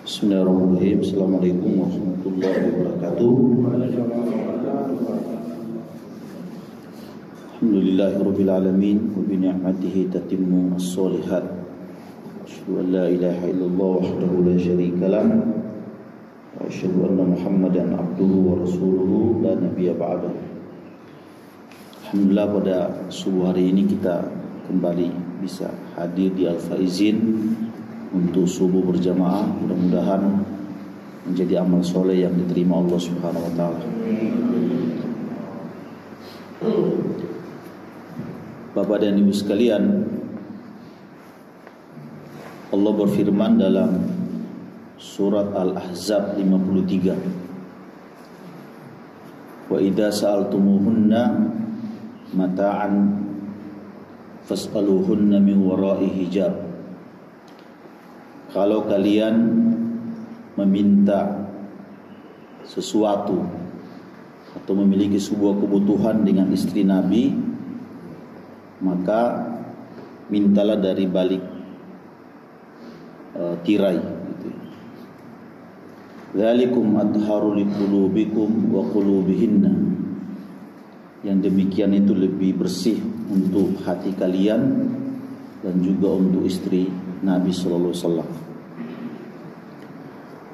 Bismillahirrahmanirrahim. Assalamualaikum warahmatullahi wabarakatuh. Alhamdulillahirabbil alamin wa bi ni'matihi tatimmu as-shalihat. Asyhadu an la ilaha illallah wahdahu la syarika lah wa asyhadu anna Muhammadan abduhu wa rasuluhu la nabiyya ba'dahu. Alhamdulillah, pada subuh hari ini kita kembali bisa hadir di Al-Faizin untuk subuh berjamaah. Mudah-mudahan menjadi amal soleh yang diterima Allah Subhanahu wa taala. Bapak dan Ibu sekalian, Allah berfirman dalam surat Al-Ahzab 53, wa idza sa'altumuhunna mata'an fas'aluhunna min wara'i hijab. Kalau kalian meminta sesuatu atau memiliki sebuah kebutuhan dengan istri Nabi, maka mintalah dari balik tirai gitu. Dzalikum atharu liqulubikum wa qulubihinna. Yang demikian itu lebih bersih untuk hati kalian dan juga untuk istri Nabi sallallahu alaihi wasallam.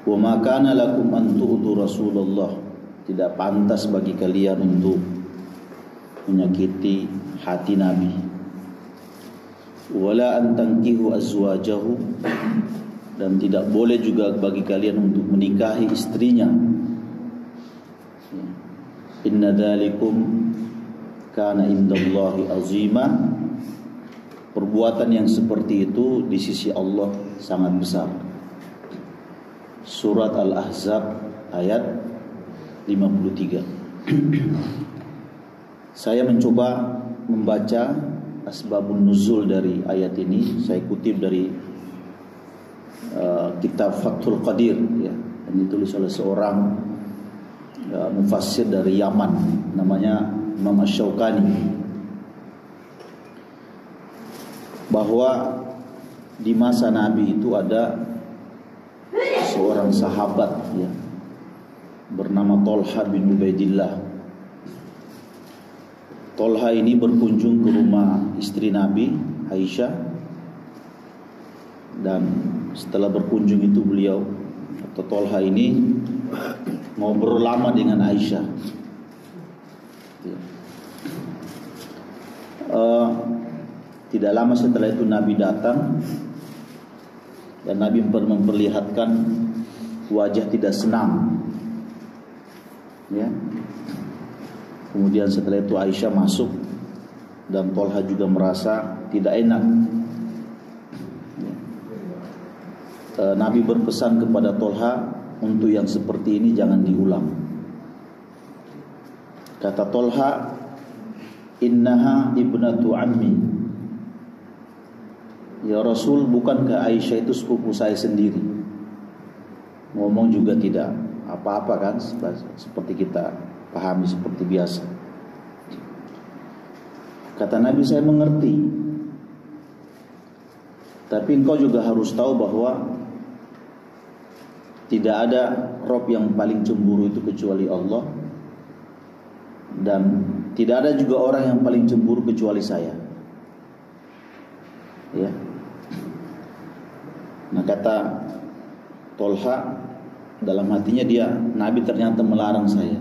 Wa ma kana lakum an tu'tu Rasulullah. Tidak pantas bagi kalian untuk menyakiti hati Nabi. Wala an tankihu azwajahu, dan tidak boleh juga bagi kalian untuk menikahi istrinya. Inna dzalikum kana indallahi azima. Perbuatan yang seperti itu di sisi Allah sangat besar. Surat Al-Ahzab ayat 53. Saya mencoba membaca asbabun nuzul dari ayat ini. Saya kutip dari kitab Fathul Qadir, ya, yang ditulis oleh seorang mufassir dari Yaman, namanya Imam Asy-Syaukani, bahwa di masa Nabi itu ada seorang sahabat, ya, bernama Tolha bin Ubaidillah. Tolha ini berkunjung ke rumah istri Nabi, Aisyah, dan setelah berkunjung itu beliau atau Tolha ini ngobrol lama dengan Aisyah. Tidak lama setelah itu Nabi datang dan Nabi memperlihatkan wajah tidak senang, ya. Kemudian setelah itu Aisyah masuk dan Tolha juga merasa tidak enak, ya. Nabi berpesan kepada Tolha untuk yang seperti ini jangan diulang. Kata Tolha, innaha ibnatu ammi. Ya Rasul, bukankah Aisyah itu sepupu saya sendiri? Ngomong juga tidak apa-apa kan, seperti kita pahami seperti biasa. Kata Nabi, saya mengerti, tapi engkau juga harus tahu bahwa tidak ada Rabb yang paling cemburu itu kecuali Allah, dan tidak ada juga orang yang paling cemburu kecuali saya, ya. Nah, kata Tolha dalam hatinya, dia, Nabi ternyata melarang saya.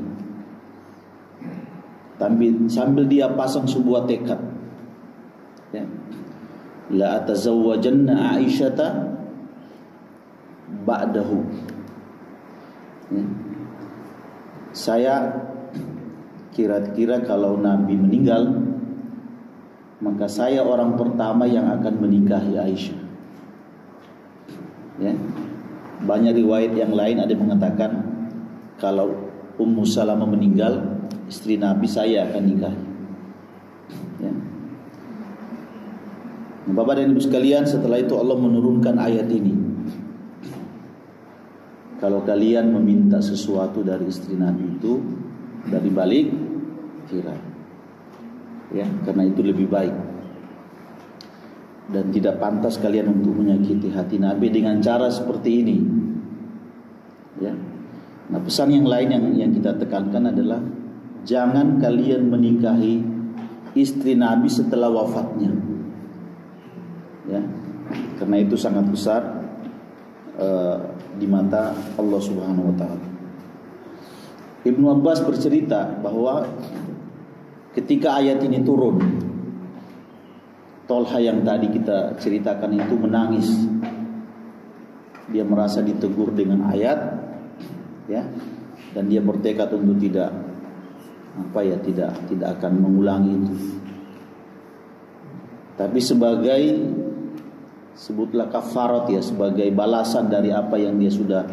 Tapi sambil dia pasang sebuah tekad, ya, la atazawwajanna Aisyata ba'dahu, ya. Saya kira-kira kalau Nabi meninggal, maka saya orang pertama yang akan menikahi Aisyah, ya. Banyak riwayat yang lain ada yang mengatakan kalau Ummu Salamah meninggal, istri Nabi saya akan nikahi, ya. Nah, Bapak dan Ibu sekalian, setelah itu Allah menurunkan ayat ini. Kalau kalian meminta sesuatu dari istri Nabi itu dari balik tirai, ya, karena itu lebih baik. Dan tidak pantas kalian untuk menyakiti hati Nabi dengan cara seperti ini. pesan yang lain yang kita tekankan adalah jangan kalian menikahi istri Nabi setelah wafatnya. Ya, karena itu sangat besar di mata Allah Subhanahu wa taala. Ibnu Abbas bercerita bahwa ketika ayat ini turun, Tolha yang tadi kita ceritakan itu menangis. Dia merasa ditegur dengan ayat, ya, dan dia bertekad untuk tidak akan mengulangi itu. Tapi sebagai, sebutlah kafarat, ya, sebagai balasan dari apa yang dia sudah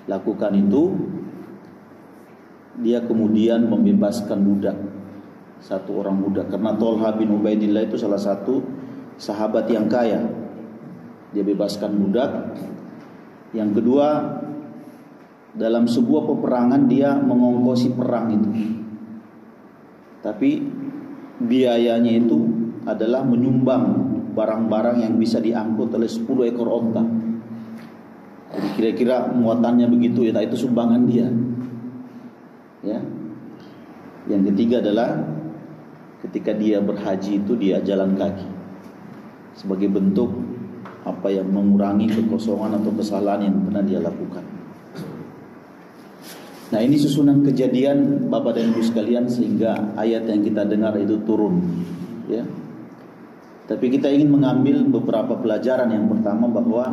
lakukan itu, dia kemudian membebaskan budak, satu orang budak. Karena Tolha bin Ubaidillah itu salah satu sahabat yang kaya. Dia bebaskan budak. Yang kedua, dalam sebuah peperangan dia mengongkosi perang itu. Tapi biayanya itu adalah menyumbang barang-barang yang bisa diangkut oleh 10 ekor onta. Jadi kira-kira muatannya begitu, ya, itu sumbangan dia. Ya. Yang ketiga adalah ketika dia berhaji itu dia jalan kaki sebagai bentuk mengurangi kekosongan atau kesalahan yang pernah dia lakukan. Nah, ini susunan kejadian Bapak dan Ibu sekalian sehingga ayat yang kita dengar itu turun, ya. Tapi kita ingin mengambil beberapa pelajaran. Yang pertama bahwa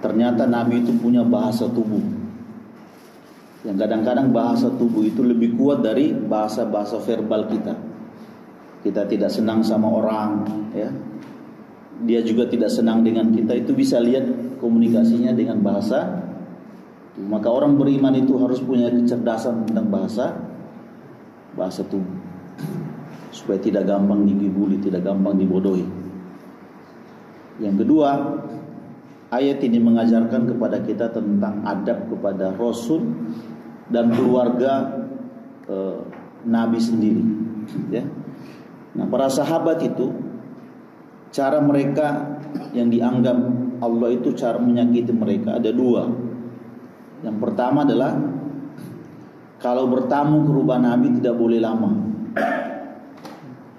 ternyata Nabi itu punya bahasa tubuh. Yang kadang-kadang bahasa tubuh itu lebih kuat dari bahasa-bahasa verbal kita. Kita tidak senang sama orang, ya. Dia juga tidak senang dengan kita, itu bisa lihat komunikasinya dengan bahasa. Maka orang beriman itu harus punya kecerdasan tentang bahasa tubuh, supaya tidak gampang digibuli, tidak gampang dibodohi. Yang kedua, ayat ini mengajarkan kepada kita tentang adab kepada Rasul dan keluarga Nabi sendiri, ya. Nah, para sahabat itu, cara mereka yang dianggap Allah itu cara menyakiti mereka ada dua. Yang pertama adalah kalau bertamu ke rumah Nabi tidak boleh lama.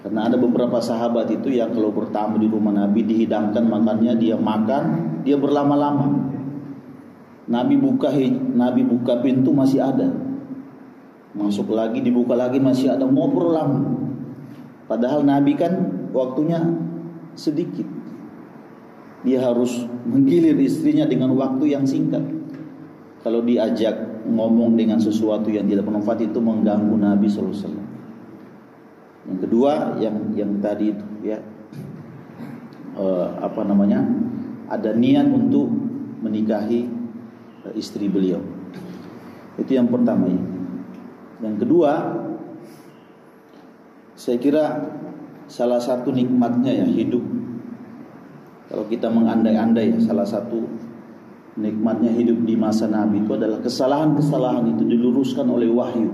Karena ada beberapa sahabat itu yang kalau bertamu di rumah Nabi dihidangkan makannya, dia makan, dia berlama-lama. Nabi buka pintu masih ada. Masuk lagi, dibuka lagi masih ada, ngobrol lama. Padahal Nabi kan waktunya sedikit. Dia harus menggilir istrinya dengan waktu yang singkat. Kalau diajak ngomong dengan sesuatu yang tidak bermanfaat itu mengganggu Nabi SAW. Yang kedua, yang tadi itu, ya, ada niat untuk menikahi istri beliau. Itu yang pertama, ya. Yang kedua, saya kira salah satu nikmatnya, ya, hidup. Kalau kita mengandai-andai, ya, salah satu nikmatnya hidup di masa Nabi itu adalah kesalahan-kesalahan itu diluruskan oleh wahyu.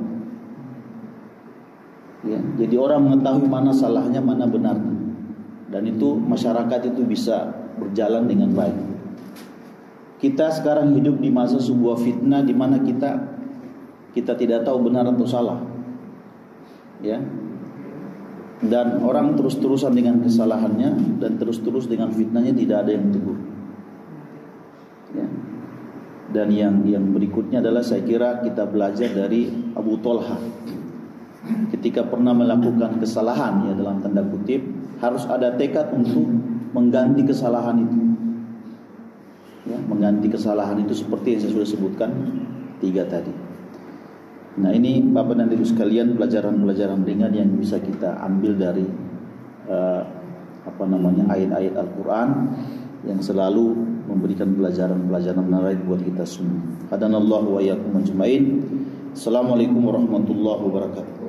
Ya, jadi orang mengetahui mana salahnya, mana benarnya, dan itu masyarakat itu bisa berjalan dengan baik. Kita sekarang hidup di masa sebuah fitnah di mana kita tidak tahu benar atau salah, ya. Dan orang terus-terusan dengan kesalahannya dan terus-terus dengan fitnahnya, tidak ada yang tegur. Ya. Dan yang berikutnya adalah saya kira kita belajar dari Abu Tolha. Ketika pernah melakukan kesalahan, ya, dalam tanda kutip, harus ada tekad untuk mengganti kesalahan itu. Ya, mengganti kesalahan itu seperti yang saya sudah sebutkan 3 tadi. Nah, ini Bapak dan Ibu sekalian pelajaran-pelajaran ringan yang bisa kita ambil dari ayat-ayat Al-Quran yang selalu memberikan pelajaran-pelajaran menarik buat kita semua. Hadanallahu wa iyyakum ajmain. Assalamualaikum warahmatullahi wabarakatuh.